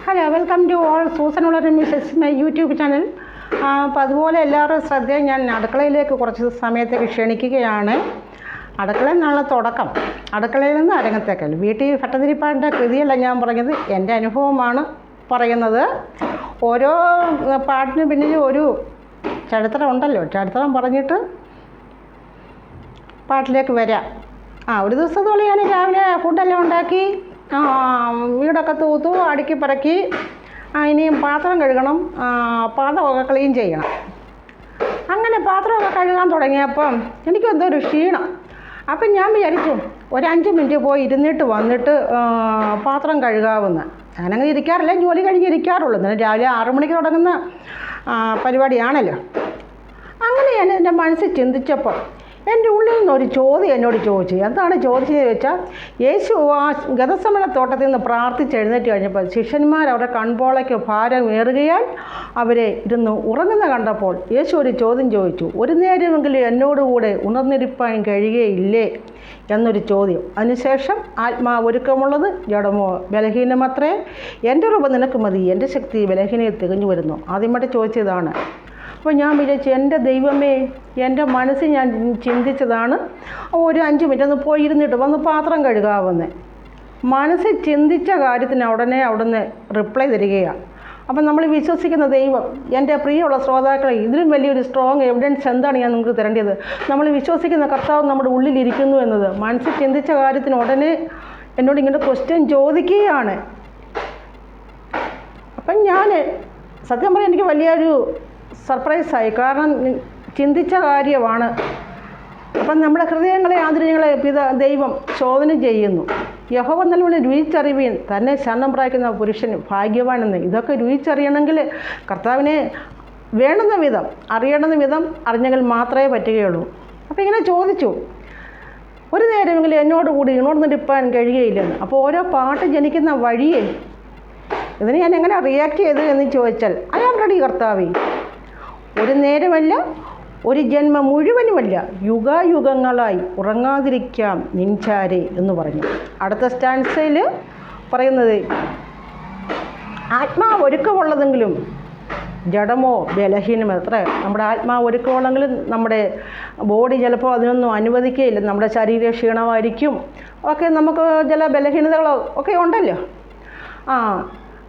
Hello, welcome to all Susan ഉള്ളൊരു missus my YouTube channel. അപ്പോൾ അതുപോലെ എല്ലാവരും ശ്രദ്ധയും ഞാൻ അടുക്കളയിലേക്ക് കുറച്ച് സമയത്തേക്ക് ക്ഷണിക്കുകയാണ്. അടുക്കളയിൽ നിന്നുള്ള തുടക്കം, അടുക്കളയിൽ നിന്ന് അരങ്ങത്തേക്കൽ. വീട്ടിൽ ഭട്ടതിരിപ്പാടിൻ്റെ കൃതിയല്ല ഞാൻ പറഞ്ഞത്, എൻ്റെ അനുഭവമാണ് പറയുന്നത്. ഓരോ പാട്ടിന് പിന്നിൽ ഒരു ചരിത്രം ഉണ്ടല്ലോ, ചരിത്രം പറഞ്ഞിട്ട് പാട്ടിലേക്ക് വരാം. ഒരു ദിവസത്തോളം ഞാൻ രാവിലെ ഫുഡെല്ലാം ഉണ്ടാക്കി, വീടൊക്കെ തൂത്തു അടുക്കി പറക്കി, ഇനിയും പാത്രം കഴുകണം, പാത്രമൊക്കെ ക്ലീൻ ചെയ്യണം. അങ്ങനെ പാത്രമൊക്കെ കഴുകാൻ തുടങ്ങിയപ്പം എനിക്കെന്തോ ഒരു ക്ഷീണം. അപ്പം ഞാൻ വിചാരിച്ചു ഒരു 5 മിനിറ്റ് പോയി ഇരുന്നിട്ട് വന്നിട്ട് പാത്രം കഴുകാവുന്ന. ഞാനങ്ങനെ ഇരിക്കാറില്ല, ജോലി കഴിഞ്ഞ് ഇരിക്കാറുള്ളൂ. എന്നാലും രാവിലെ 6 മണിക്ക് തുടങ്ങുന്ന പരിപാടിയാണല്ലോ. അങ്ങനെ ഞാൻ എൻ്റെ മനസ്സിൽ ചിന്തിച്ചപ്പോൾ എൻ്റെ ഉള്ളിൽ നിന്നൊരു ചോദ്യം എന്നോട് ചോദിച്ചു. എന്താണ് ചോദിച്ചതെന്ന് ചോദിച്ചാൽ, യേശു ആ ഗതസമന തോട്ടത്തിൽ നിന്ന് പ്രാർത്ഥിച്ച് എഴുന്നേറ്റ് കഴിഞ്ഞപ്പോൾ ശിഷ്യന്മാർ അവരുടെ കൺപോളയ്ക്ക് ഭാരം ഏറുകയാൽ അവരെ ഇരുന്ന് ഉറങ്ങുന്ന കണ്ടപ്പോൾ യേശു ഒരു ചോദ്യം ചോദിച്ചു. ഒരു നേരമെങ്കിലും എന്നോടുകൂടെ ഉണർന്നിരിപ്പാൻ കഴിയുകയില്ലേ എന്നൊരു ചോദ്യം. അതിനുശേഷം ആത്മാവ് ഒരുക്കമുള്ളത് ജഡമോ ബലഹീനമത്രേ, എൻ്റെ കൃപ നിനക്ക് മതി, എൻ്റെ ശക്തി ബലഹീനയിൽ തികഞ്ഞു വരുന്നു. ആദ്യമായിട്ട് ചോദിച്ചതാണ്. അപ്പോൾ ഞാൻ വിചാരിച്ചു, എൻ്റെ ദൈവമേ, എൻ്റെ മനസ്സിൽ ഞാൻ ചിന്തിച്ചതാണ് ഒരു 5 മിനിറ്റ് ഒന്ന് പോയി ഇരുന്നിട്ട് വന്ന് പാത്രം കഴുകാവുന്നേ. മനസ്സിൽ ചിന്തിച്ച കാര്യത്തിന് ഉടനെ അവിടുന്ന് റിപ്ലൈ തരികയാണ്. അപ്പം നമ്മൾ വിശ്വസിക്കുന്ന ദൈവം, എൻ്റെ പ്രിയമുള്ള ശ്രോതാക്കളെ, ഇതിലും വലിയൊരു സ്ട്രോങ് എവിഡൻസ് എന്താണ് ഞാൻ നിങ്ങൾക്ക് തരേണ്ടത്? നമ്മൾ വിശ്വസിക്കുന്ന കർത്താവ് നമ്മുടെ ഉള്ളിലിരിക്കുന്നു എന്നത്. മനസ്സിൽ ചിന്തിച്ച കാര്യത്തിന് ഉടനെ എന്നോട് ഇങ്ങനെ ക്വസ്റ്റ്യൻ ചോദിക്കുകയാണ്. അപ്പം ഞാൻ സത്യം പറയാൻ എനിക്ക് വലിയൊരു സർപ്രൈസായി. കാരണം ചിന്തിച്ച കാര്യമാണ്. അപ്പം നമ്മുടെ ഹൃദയങ്ങളെ ആന്തരികങ്ങളെ ദൈവം ശോധന ചെയ്യുന്നു. യഹോവ നല്ലവണ്ണം രുചിച്ചറിവീൻ, തന്നെ ശരണം പ്രാപിക്കുന്ന പുരുഷൻ ഭാഗ്യവാനെന്ന്. ഇതൊക്കെ രുചിച്ചറിയണമെങ്കിൽ കർത്താവിനെ വേണ്ടുന്ന വിധം അറിയണമെന്ന വിധം അറിഞ്ഞെങ്കിൽ മാത്രമേ പറ്റുകയുള്ളൂ. അപ്പോൾ ഇങ്ങനെ ചോദിച്ചു, ഒരു നേരമെങ്കിലും എന്നോടുകൂടി ഉണർന്നിരിപ്പാൻ കഴിയുകയില്ലെന്ന്. അപ്പോൾ ഓരോ പാട്ട് ജനിക്കുന്ന വഴിയെ ഇതിന് ഞാൻ എങ്ങനെ റിയാക്ട് ചെയ്തു എന്ന് ചോദിച്ചാൽ, ഐ ആം റെഡി കർത്താവേ. ഒരു നേരമല്ല, ഒരു ജന്മം മുഴുവനുമല്ല, യുഗായുഗങ്ങളായി ഉറങ്ങാതിരിക്കാം നിൻചാരെ എന്ന് പറഞ്ഞു. അടുത്ത സ്റ്റാൻസയിൽ പറയുന്നത്, ആത്മാവ് ഒരുക്കമുള്ളതെങ്കിലും ജഡമോ ബലഹീനം. എത്ര നമ്മുടെ ആത്മാവ് ഒരുക്കമുള്ളെങ്കിലും നമ്മുടെ ബോഡി ചിലപ്പോൾ അതിനൊന്നും അനുവദിക്കുകയില്ല. നമ്മുടെ ശരീര ക്ഷീണമായിരിക്കും, ഒക്കെ നമുക്ക് ചില ബലഹീനതകളോ ഒക്കെ ഉണ്ടല്ലോ.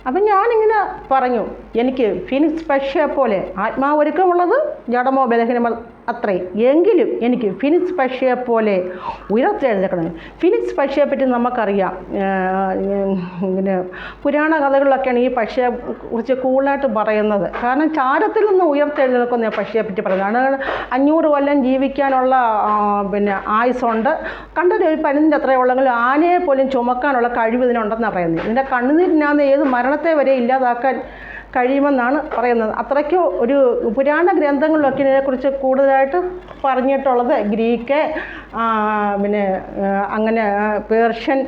അപ്പം ഞാനിങ്ങനെ പറഞ്ഞു, എനിക്ക് ഫിനിക്സ് പക്ഷിയെ പോലെ ആത്മാവ് ഒരുക്കമുള്ളത് ജഡമോ ബലഹീനം അത്രേ, എങ്കിലും എനിക്ക് ഫിനിക്സ് പക്ഷിയെ പോലെ ഉയർത്തെഴുന്നേൽക്കണം. ഫിനിക്സ് പക്ഷിയെ പറ്റി നമുക്കറിയാം. ഇങ്ങനെ പുരാണ കഥകളിലൊക്കെയാണ് ഈ പക്ഷിയെ കുറിച്ച് കൂടുതലായിട്ട് പറയുന്നത്. കാരണം ചാരത്തിൽ നിന്ന് ഉയർത്തെഴുന്നേൽക്കുന്ന പക്ഷിയെ പറ്റി പറയുന്നത്. 500 കൊല്ലം ജീവിക്കാനുള്ള ആയുസ്സുണ്ട്. കണ്ടൊരു പരുന്തിൻ്റെ അത്രയും ഉള്ളെങ്കിലും ആനയെ പോലും ചുമക്കാനുള്ള കഴിവ് ഇതിനുണ്ടെന്നാണ് പറയുന്നത്. ഇതിൻ്റെ കണ്ണുനീരിനാന്ന് ഏത് മരണത്തെ വരെ ഇല്ലാതാക്കാൻ കഴിയുമെന്നാണ് പറയുന്നത്. അത്രയ്ക്ക് ഒരു പുരാണ ഗ്രന്ഥങ്ങളിലൊക്കെ ഇതിനെക്കുറിച്ച് കൂടുതലായിട്ട് പറഞ്ഞിട്ടുള്ളത്. ഗ്രീക്ക്, അങ്ങനെ പേർഷ്യൻ,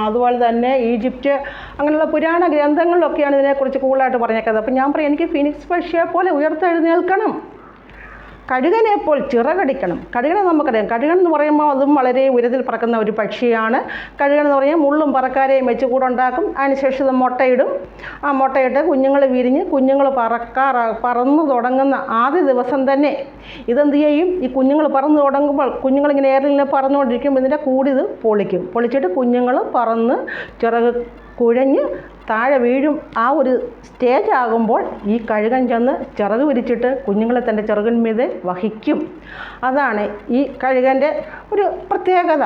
അതുപോലെ തന്നെ ഈജിപ്റ്റ്, അങ്ങനെയുള്ള പുരാണ ഗ്രന്ഥങ്ങളിലൊക്കെയാണ് ഇതിനെക്കുറിച്ച് കൂടുതലായിട്ട് പറഞ്ഞേക്കുന്നത്. അപ്പം ഞാൻ പറയും, എനിക്ക് ഫിനിക്സ് പക്ഷിയെ പോലെ ഉയർത്തെഴുന്നേൽക്കണം. കഴുകനെപ്പോൾ ചിറകടിക്കണം. കഴുകനെ നമുക്കറിയാം. കഴുകൻ എന്ന് പറയുമ്പോൾ അതും വളരെ ഉയരത്തിൽ പറക്കുന്ന ഒരു പക്ഷിയാണ്. കഴുകൻ എന്ന് പറഞ്ഞാൽ മുള്ളും പറക്കാരെയും വെച്ച് കൂടെ ഉണ്ടാക്കും. അതിനുശേഷം ഇത് മുട്ടയിടും. ആ മുട്ടയിട്ട് കുഞ്ഞുങ്ങൾ വിരിഞ്ഞ് കുഞ്ഞുങ്ങൾ പറന്നു തുടങ്ങുന്ന ആദ്യ ദിവസം തന്നെ ഇതെന്ത് ചെയ്യും? ഈ കുഞ്ഞുങ്ങൾ പറന്ന് തുടങ്ങുമ്പോൾ കുഞ്ഞുങ്ങളിങ്ങനെ എയറിൽ പറന്നുകൊണ്ടിരിക്കുമ്പോൾ ഇതിൻ്റെ കൂടിത് പൊളിക്കും. പൊളിച്ചിട്ട് കുഞ്ഞുങ്ങൾ പറന്ന് ചിറക് കുഴഞ്ഞ് താഴെ വീഴും. ആ ഒരു സ്റ്റേജ് ആകുമ്പോൾ ഈ കഴുകൻ ചെന്ന് ചിറക് വിരിച്ചിട്ട് കുഞ്ഞുങ്ങളെ തൻ്റെ ചിറകിന്മീതെ വഹിക്കും. അതാണ് ഈ കഴുകൻ്റെ ഒരു പ്രത്യേകത.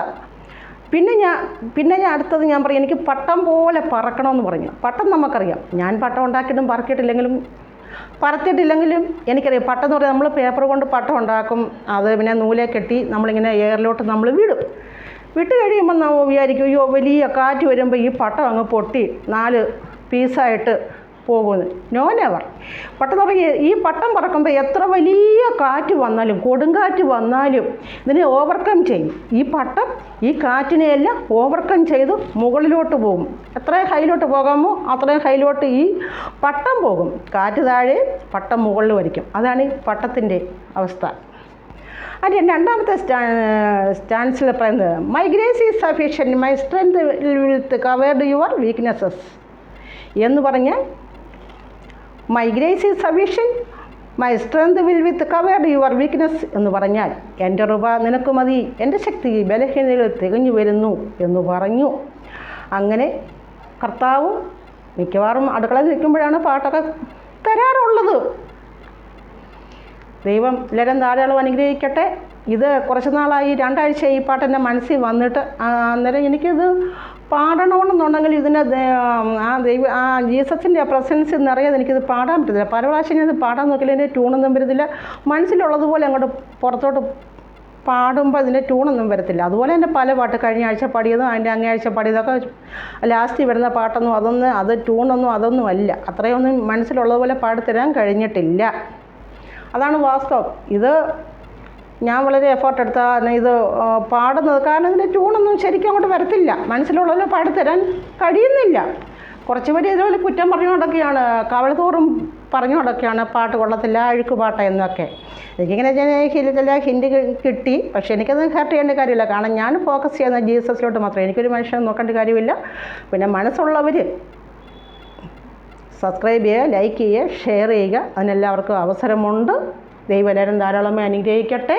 പിന്നെ ഞാൻ അടുത്തത് ഞാൻ പറയും, എനിക്ക് പട്ടം പോലെ പറക്കണമെന്ന് പറഞ്ഞു. പട്ടം നമുക്കറിയാം. ഞാൻ പട്ടം ഉണ്ടാക്കിയിട്ടും പറത്തിയിട്ടില്ലെങ്കിലും എനിക്കറിയാം. പട്ടം എന്ന് പറഞ്ഞാൽ നമ്മൾ പേപ്പർ കൊണ്ട് പട്ടം ഉണ്ടാക്കും. അത് പിന്നെ നൂലെ കെട്ടി നമ്മളിങ്ങനെ എയറിലോട്ട് നമ്മൾ വിട്ട് കഴിയുമ്പോൾ നമ്മൾ വിചാരിക്കും, അയ്യോ വലിയ കാറ്റ് വരുമ്പോൾ ഈ പട്ടം അങ്ങ് പൊട്ടി 4 പീസായിട്ട് പോകുന്നു. No never. പട്ടം തുടങ്ങി ഈ പട്ടം പറക്കുമ്പോൾ എത്ര വലിയ കാറ്റ് വന്നാലും, കൊടുങ്കാറ്റ് വന്നാലും ഇതിനെ ഓവർകം ചെയ്യും. ഈ പട്ടം ഈ കാറ്റിനെയെല്ലാം ഓവർകം ചെയ്ത് മുകളിലോട്ട് പോകും. എത്രയും ഹൈലോട്ട് പോകാമോ അത്രയും ഹൈലോട്ട് ഈ പട്ടം പോകും. കാറ്റ് താഴെ, പട്ടം മുകളിൽ വരിക്കും. അതാണ് ഈ പട്ടത്തിൻ്റെ അവസ്ഥ. അത് രണ്ടാമത്തെ സ്റ്റാൻസിൽ പറയുന്നത്, my grace is sufficient, my strength will covered your weaknesses. എന്ന് പറഞ്ഞാൽ my grace is sufficient, my strength will with covered your weakness എന്ന് പറഞ്ഞാൽ എൻ്റെ കൃപ നിനക്ക് മതി, എൻ്റെ ശക്തി ബലഹീനതയിൽ തികഞ്ഞു വരുന്നു എന്ന് പറഞ്ഞു. അങ്ങനെ കർത്താവ് മിക്കവാറും അടുക്കളയിൽ നിൽക്കുമ്പോഴാണ് പാട്ടൊക്കെ തരാറുള്ളത്. ദൈവം എല്ലാവരും ധാരാളം അനുഗ്രഹിക്കട്ടെ. ഇത് കുറച്ച് നാളായി, 2 ആഴ്ച ഈ പാട്ട് എൻ്റെ മനസ്സിൽ വന്നിട്ട് അന്നേരം എനിക്കിത് പാടണമെന്നുണ്ടെങ്കിൽ ഇതിൻ്റെ ജീസസിൻ്റെ പ്രസൻസ് നിറയാതെ എനിക്കിത് പാടാൻ പറ്റത്തില്ല. പല പ്രാവശ്യം ഞാനത് പാടാൻ നോക്കില്ല, എൻ്റെ ട്യൂണൊന്നും വരുന്നില്ല. മനസ്സിലുള്ളതുപോലെ അങ്ങോട്ട് പുറത്തോട്ട് പാടുമ്പോൾ അതിൻ്റെ ട്യൂണൊന്നും വരത്തില്ല. അതുപോലെ എൻ്റെ പല പാട്ട് കഴിഞ്ഞ ആഴ്ച പാടിയതും അതിൻ്റെ അങ്ങേ ആഴ്ച പാടിയതൊക്കെ ലാസ്റ്റ് വരുന്ന പാട്ടൊന്നും അത് ട്യൂണൊന്നും അതൊന്നും അല്ല. അത്രയൊന്നും മനസ്സിലുള്ളതുപോലെ പാടിത്തരാൻ കഴിഞ്ഞിട്ടില്ല. അതാണ് വാസ്തവം. ഇത് ഞാൻ വളരെ എഫേർട്ട് എടുത്താണ് ഇത് പാടുന്നത്. കാരണം ഇതിൻ്റെ ട്യൂണൊന്നും ശരിക്കും അങ്ങോട്ട് വരത്തില്ല, മനസ്സിലുള്ളതിൽ പാടിത്തരാൻ കഴിയുന്നില്ല. കുറച്ച് പേര് ഇതുപോലെ കുറ്റം പറഞ്ഞുകൊണ്ടൊക്കെയാണ്, കവളത്തോറും പറഞ്ഞുകൊണ്ടൊക്കെയാണ് പാട്ട് കൊള്ളത്തില്ല, അഴുക്ക് പാട്ട എന്നൊക്കെ. എനിക്കിങ്ങനെ ചില ഹിൻഡ് കിട്ടി, പക്ഷേ എനിക്കത് ഹേർട്ട് ചെയ്യേണ്ട കാര്യമില്ല. കാരണം ഞാൻ ഫോക്കസ് ചെയ്യുന്ന ജീസസിലോട്ട് മാത്രമേ. എനിക്കൊരു മനുഷ്യനെ നോക്കേണ്ട കാര്യമില്ല. പിന്നെ മനസ്സുള്ളവർ സബ്സ്ക്രൈബ് ചെയ്യുക, ലൈക്ക് ചെയ്യുക, ഷെയർ ചെയ്യുക. അതിനെല്ലാവർക്കും അവസരമുണ്ട്. ദൈവം എല്ലാവരും ധാരാളമായി അനുഗ്രഹിക്കട്ടെ.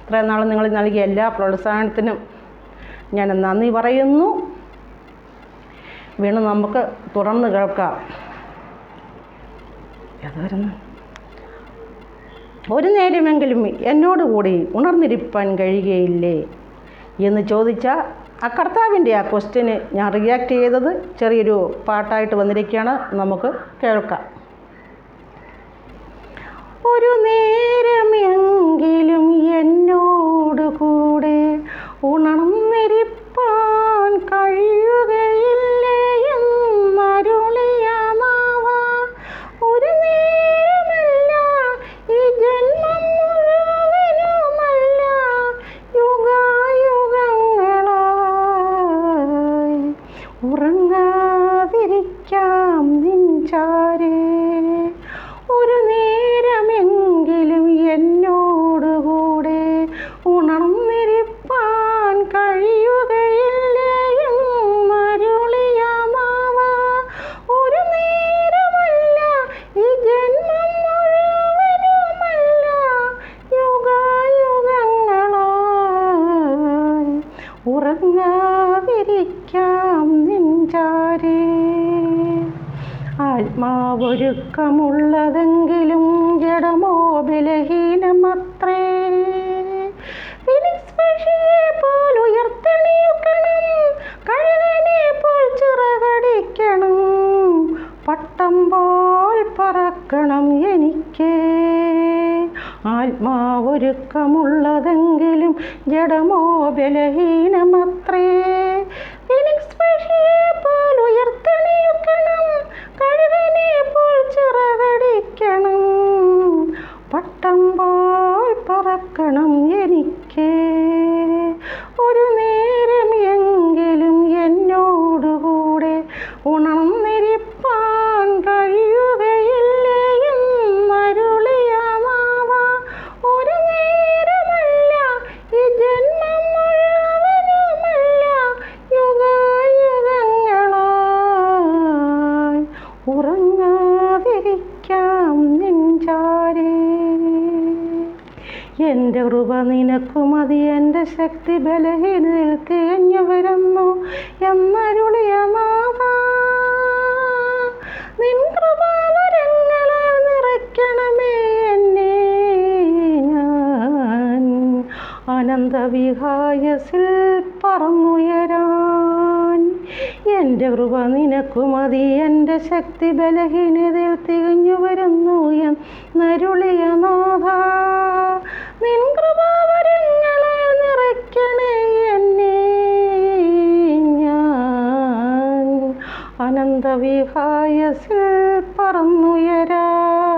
ഇത്രയും നാൾ നിങ്ങൾ നൽകിയ എല്ലാ പ്രോത്സാഹനത്തിനും ഞാൻ നന്ദി പറയുന്നു. വീണ്ടും നമുക്ക് തുടർന്ന് കേൾക്കാം. ഏതായിരുന്നു? ഒരു നേരമെങ്കിലും എന്നോടുകൂടി ഉണർന്നിരിപ്പാൻ കഴിയുകയില്ലേ എന്ന് ചോദിച്ച ആ കർത്താവിൻ്റെ ആ ക്വസ്റ്റ്യന് ഞാൻ റിയാക്ട് ചെയ്തത് ചെറിയൊരു പാട്ടായിട്ട് വന്നിരിക്കുകയാണ്. നമുക്ക് കേൾക്കാം. ഒരു നേരമെങ്കിലും എന്നോട് കൂടെ ഉണർന്നിരിപ്പാൻ കഴിയുകയില്ലേ എന്നരുളിയ നാവ, ഒരു നേരമല്ല ഈ ജന്മം മുഴുവനുമല്ല, യുഗായുഗങ്ങളായി ഉറങ്ങാതിരിക്കാം നിൻ ചാരേ. ഒരു നേരമെങ്കിലും എന്നോടുകൂടെ ഉണർന്നിരിപ്പാൻ കഴിയുകയില്ലേ എന്നരുളിയ നാവ, ഒരു നേരമല്ല ഈ ജന്മം മുഴുവനുമല്ല, യുഗായുഗങ്ങളായി ഉറങ്ങാതിരിക്കാം നിൻ ചാരേ. ആത്മാവൊരുക്കമുള്ളതെങ്കിലും ജഡമോ ബലഹീനമത്രേ. ഫീനിക്സ് പക്ഷിയെ പോൽ ഉയർത്തെണീക്കണം, കഴുകനെ പോൽ ചിറകടിക്കണം, പട്ടം പോൽ പറക്കണം എനിക്ക്. ആത്മാവൊരുക്കമുള്ളതെങ്കിലും ജഡമോ ബലഹീനമത്രേ. ഫീനിക്സ് പക്ഷിയെ പോൽ ഉയർത്തെണീക്കണം, കഴുകനെ പോൽ ചിറകടിക്കണം, പട്ടം പോൽ പറക്കണം എനിക്ക്. ഒരു നേരം എങ്കിലും എന്നോടുകൂടെ ഉണർന്നിരിപ്പാൻ കഴിയുകയില്ലേ എന്നരുളിയ നാവ, ഒരു നേരമല്ല ഈ ജന്മം മുഴുവനുമല്ല, യുഗായുഗങ്ങളായി ഉറങ്ങാതിരിക്കാം നിൻ ചാരേ. എൻ്റെ കൃപ നിനക്കു മതി, എൻ്റെ ശക്തി ബലഹീനതയിൽ തികഞ്ഞു വരുന്നു എന്നരുളിയ നാഥ, നിൻ കൃപാവരങ്ങളാൽ നിറയ്ക്കണമേ എന്നെ. ഞാൻ അനന്തവിഹായസിൽ പറന്നുയരാൻ. എൻ്റെ കൃപ നിനക്കു മതി, എൻ്റെ ശക്തി ബലഹീനതയിൽ തികഞ്ഞു വരുന്നു എന്നരുളിയ നാഥ, നിൻ കൃപാവരങ്ങളാൽ നിറയ്ക്കണേ എന്നെ. ഞാൻ അനന്തവിഹായസിൽ പറന്നുയരാൻ.